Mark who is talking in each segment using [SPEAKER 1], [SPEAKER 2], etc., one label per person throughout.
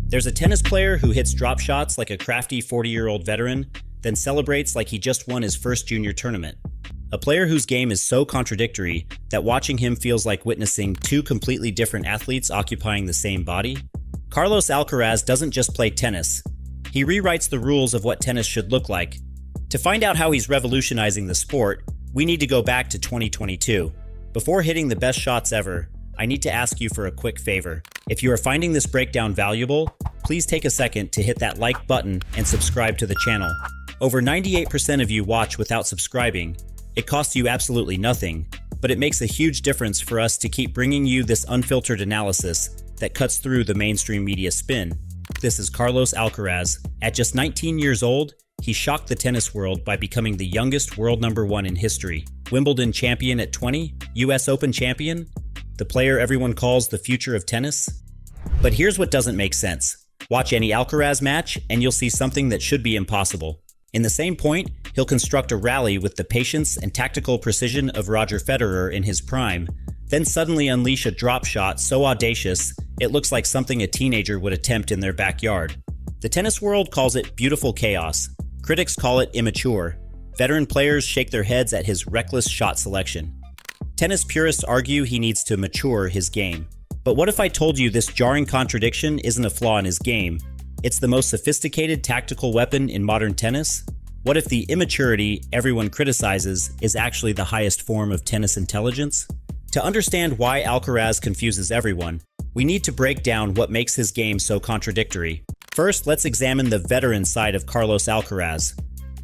[SPEAKER 1] There's a tennis player who hits drop shots like a crafty 40-year-old veteran, then celebrates like he just won his first junior tournament. A player whose game is so contradictory that watching him feels like witnessing two completely different athletes occupying the same body. Carlos Alcaraz doesn't just play tennis. He rewrites the rules of what tennis should look like. To find out how he's revolutionizing the sport, we need to go back to 2022. Before hitting the best shots ever, I need to ask you for a quick favor. If you are finding this breakdown valuable, please take a second to hit that like button and subscribe to the channel. Over 98% of you watch without subscribing. It costs you absolutely nothing, but it makes a huge difference for us to keep bringing you this unfiltered analysis that cuts through the mainstream media spin. This is Carlos Alcaraz. At just 19 years old, he shocked the tennis world by becoming the youngest world #1 in history. Wimbledon champion at 20, US Open champion, the player everyone calls the future of tennis. But here's what doesn't make sense. Watch any Alcaraz match and you'll see something that should be impossible. In the same point, he'll construct a rally with the patience and tactical precision of Roger Federer in his prime, then suddenly unleash a drop shot so audacious it looks like something a teenager would attempt in their backyard. The tennis world calls it beautiful chaos. Critics call it immature. Veteran players shake their heads at his reckless shot selection. Tennis purists argue he needs to mature his game. But what if I told you this jarring contradiction isn't a flaw in his game? It's the most sophisticated tactical weapon in modern tennis? What if the immaturity everyone criticizes is actually the highest form of tennis intelligence? To understand why Alcaraz confuses everyone, we need to break down what makes his game so contradictory. First, let's examine the veteran side of Carlos Alcaraz.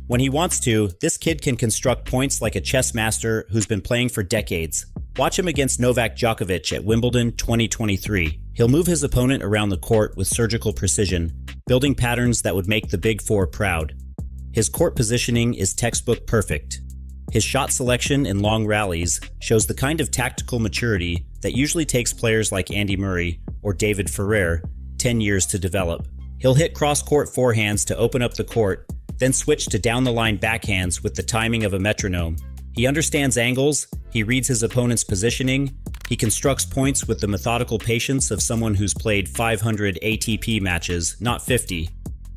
[SPEAKER 1] When he wants to, this kid can construct points like a chess master who's been playing for decades. Watch him against Novak Djokovic at Wimbledon 2023. He'll move his opponent around the court with surgical precision, building patterns that would make the Big Four proud. His court positioning is textbook perfect. His shot selection in long rallies shows the kind of tactical maturity that usually takes players like Andy Murray or David Ferrer 10 years to develop. He'll hit cross-court forehands to open up the court, then switch to down-the-line backhands with the timing of a metronome. He understands angles, he reads his opponent's positioning, he constructs points with the methodical patience of someone who's played 500 ATP matches, not 50.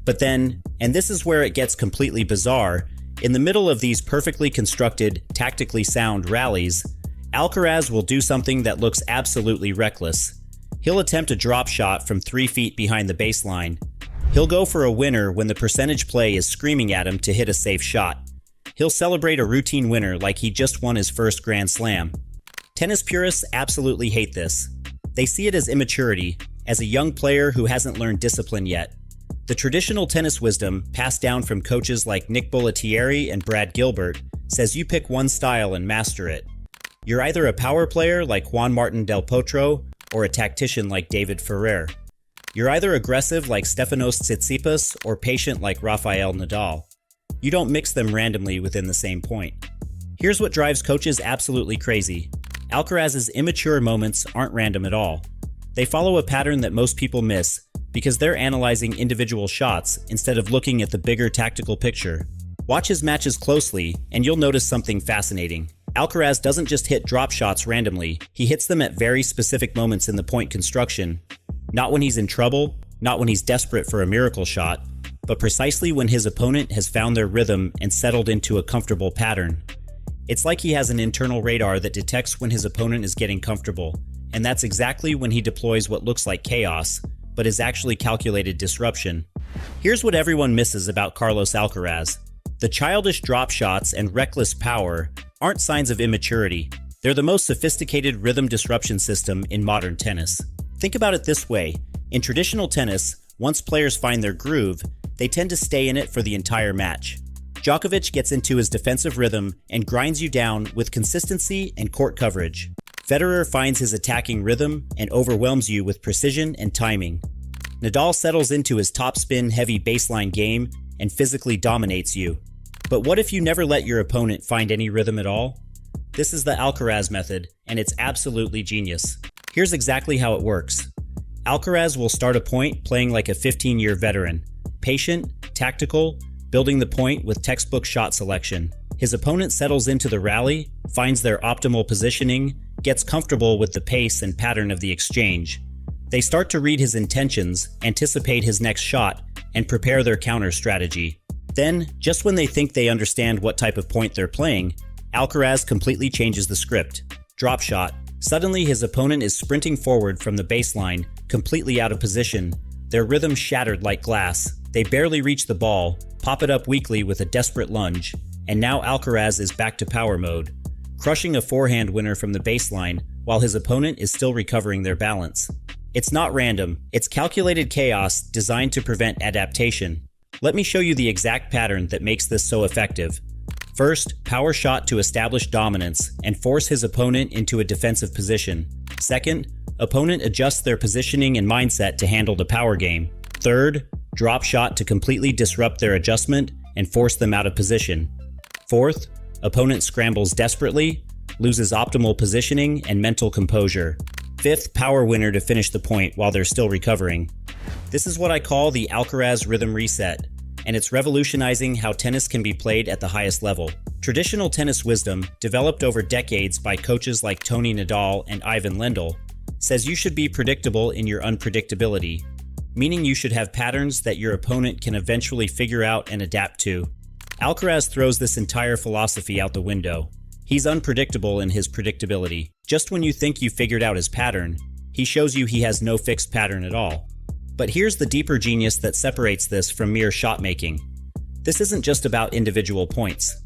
[SPEAKER 1] But then, and this is where it gets completely bizarre, in the middle of these perfectly constructed, tactically sound rallies, Alcaraz will do something that looks absolutely reckless. He'll attempt a drop shot from 3 feet behind the baseline. He'll go for a winner when the percentage play is screaming at him to hit a safe shot. He'll celebrate a routine winner like he just won his first Grand Slam. Tennis purists absolutely hate this. They see it as immaturity, as a young player who hasn't learned discipline yet. The traditional tennis wisdom, passed down from coaches like Nick Bollettieri and Brad Gilbert, says you pick one style and master it. You're either a power player like Juan Martín del Potro or a tactician like David Ferrer. You're either aggressive like Stefanos Tsitsipas or patient like Rafael Nadal. You don't mix them randomly within the same point. Here's what drives coaches absolutely crazy. Alcaraz's immature moments aren't random at all. They follow a pattern that most people miss because they're analyzing individual shots instead of looking at the bigger tactical picture. Watch his matches closely and you'll notice something fascinating. Alcaraz doesn't just hit drop shots randomly, he hits them at very specific moments in the point construction. Not when he's in trouble, not when he's desperate for a miracle shot, but precisely when his opponent has found their rhythm and settled into a comfortable pattern. It's like he has an internal radar that detects when his opponent is getting comfortable, and that's exactly when he deploys what looks like chaos, but is actually calculated disruption. Here's what everyone misses about Carlos Alcaraz. The childish drop shots and reckless power aren't signs of immaturity. They're the most sophisticated rhythm disruption system in modern tennis. Think about it this way. In traditional tennis, once players find their groove, they tend to stay in it for the entire match. Djokovic gets into his defensive rhythm and grinds you down with consistency and court coverage. Federer finds his attacking rhythm and overwhelms you with precision and timing. Nadal settles into his topspin heavy baseline game and physically dominates you. But what if you never let your opponent find any rhythm at all? This is the Alcaraz method, and it's absolutely genius. Here's exactly how it works. Alcaraz will start a point playing like a 15-year veteran. Patient, tactical, building the point with textbook shot selection. His opponent settles into the rally, finds their optimal positioning, gets comfortable with the pace and pattern of the exchange. They start to read his intentions, anticipate his next shot, and prepare their counter strategy. Then, just when they think they understand what type of point they're playing, Alcaraz completely changes the script. Drop shot. Suddenly his opponent is sprinting forward from the baseline, completely out of position, their rhythm shattered like glass. They barely reach the ball, pop it up weakly with a desperate lunge, and now Alcaraz is back to power mode, crushing a forehand winner from the baseline while his opponent is still recovering their balance. It's not random, it's calculated chaos designed to prevent adaptation. Let me show you the exact pattern that makes this so effective. First, power shot to establish dominance and force his opponent into a defensive position. Second, opponent adjusts their positioning and mindset to handle the power game. Third, drop shot to completely disrupt their adjustment and force them out of position. Fourth, opponent scrambles desperately, loses optimal positioning and mental composure. Fifth, power winner to finish the point while they're still recovering. This is what I call the Alcaraz rhythm reset, and it's revolutionizing how tennis can be played at the highest level. Traditional tennis wisdom, developed over decades by coaches like Tony Nadal and Ivan Lendl, says you should be predictable in your unpredictability, meaning you should have patterns that your opponent can eventually figure out and adapt to. Alcaraz throws this entire philosophy out the window. He's unpredictable in his predictability. Just when you think you figured out his pattern, he shows you he has no fixed pattern at all. But here's the deeper genius that separates this from mere shot making. This isn't just about individual points.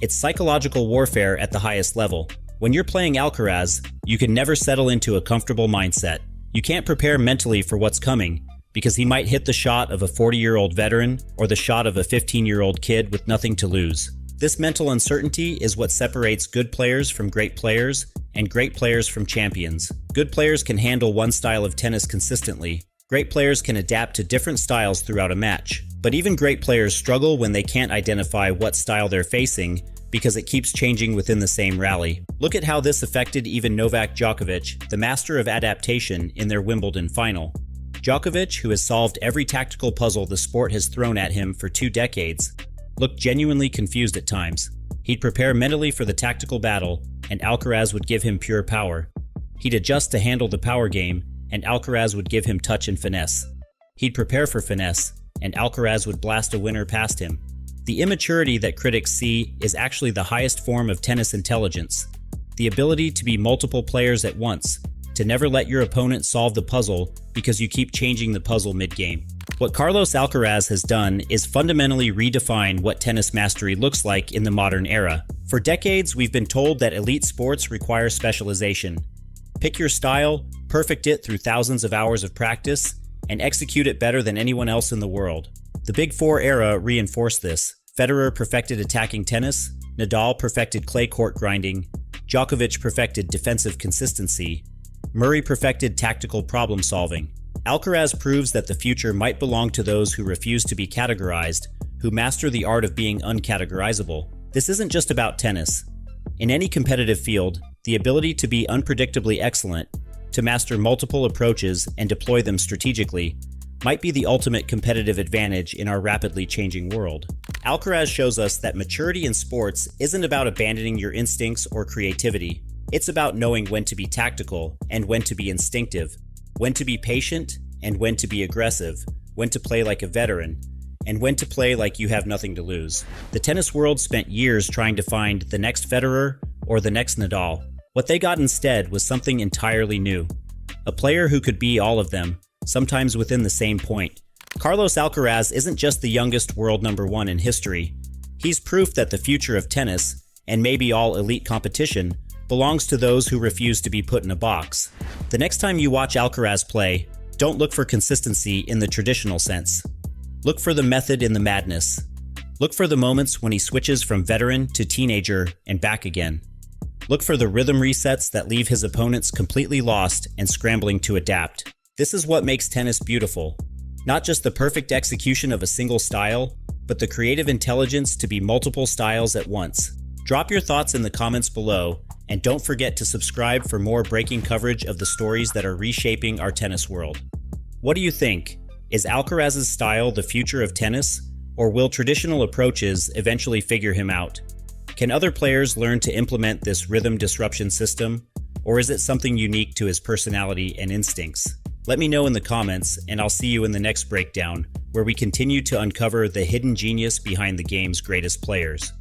[SPEAKER 1] It's psychological warfare at the highest level. When you're playing Alcaraz, you can never settle into a comfortable mindset. You can't prepare mentally for what's coming, because he might hit the shot of a 40-year-old veteran or the shot of a 15-year-old kid with nothing to lose. This mental uncertainty is what separates good players from great players and great players from champions. Good players can handle one style of tennis consistently. Great players can adapt to different styles throughout a match. But even great players struggle when they can't identify what style they're facing because it keeps changing within the same rally. Look at how this affected even Novak Djokovic, the master of adaptation, in their Wimbledon final. Djokovic, who has solved every tactical puzzle the sport has thrown at him for 2 decades, looked genuinely confused at times. He'd prepare mentally for the tactical battle, and Alcaraz would give him pure power. He'd adjust to handle the power game, and Alcaraz would give him touch and finesse. He'd prepare for finesse, and Alcaraz would blast a winner past him. The immaturity that critics see is actually the highest form of tennis intelligence. The ability to be multiple players at once, to never let your opponent solve the puzzle because you keep changing the puzzle mid-game. What Carlos Alcaraz has done is fundamentally redefine what tennis mastery looks like in the modern era. For decades, we've been told that elite sports require specialization. Pick your style, perfect it through thousands of hours of practice, and execute it better than anyone else in the world. The Big Four era reinforced this. Federer perfected attacking tennis, Nadal perfected clay court grinding, Djokovic perfected defensive consistency, Murray perfected tactical problem solving. Alcaraz proves that the future might belong to those who refuse to be categorized, who master the art of being uncategorizable. This isn't just about tennis. In any competitive field, the ability to be unpredictably excellent, to master multiple approaches and deploy them strategically, might be the ultimate competitive advantage in our rapidly changing world. Alcaraz shows us that maturity in sports isn't about abandoning your instincts or creativity. It's about knowing when to be tactical and when to be instinctive, when to be patient and when to be aggressive, when to play like a veteran, and when to play like you have nothing to lose. The tennis world spent years trying to find the next Federer or the next Nadal. What they got instead was something entirely new. A player who could be all of them, sometimes within the same point. Carlos Alcaraz isn't just the youngest world number 1 in history. He's proof that the future of tennis, and maybe all elite competition, belongs to those who refuse to be put in a box. The next time you watch Alcaraz play, don't look for consistency in the traditional sense. Look for the method in the madness. Look for the moments when he switches from veteran to teenager and back again. Look for the rhythm resets that leave his opponents completely lost and scrambling to adapt. This is what makes tennis beautiful. Not just the perfect execution of a single style, but the creative intelligence to be multiple styles at once. Drop your thoughts in the comments below, and don't forget to subscribe for more breaking coverage of the stories that are reshaping our tennis world. What do you think? Is Alcaraz's style the future of tennis, or will traditional approaches eventually figure him out? Can other players learn to implement this rhythm disruption system, or is it something unique to his personality and instincts? Let me know in the comments, and I'll see you in the next breakdown, where we continue to uncover the hidden genius behind the game's greatest players.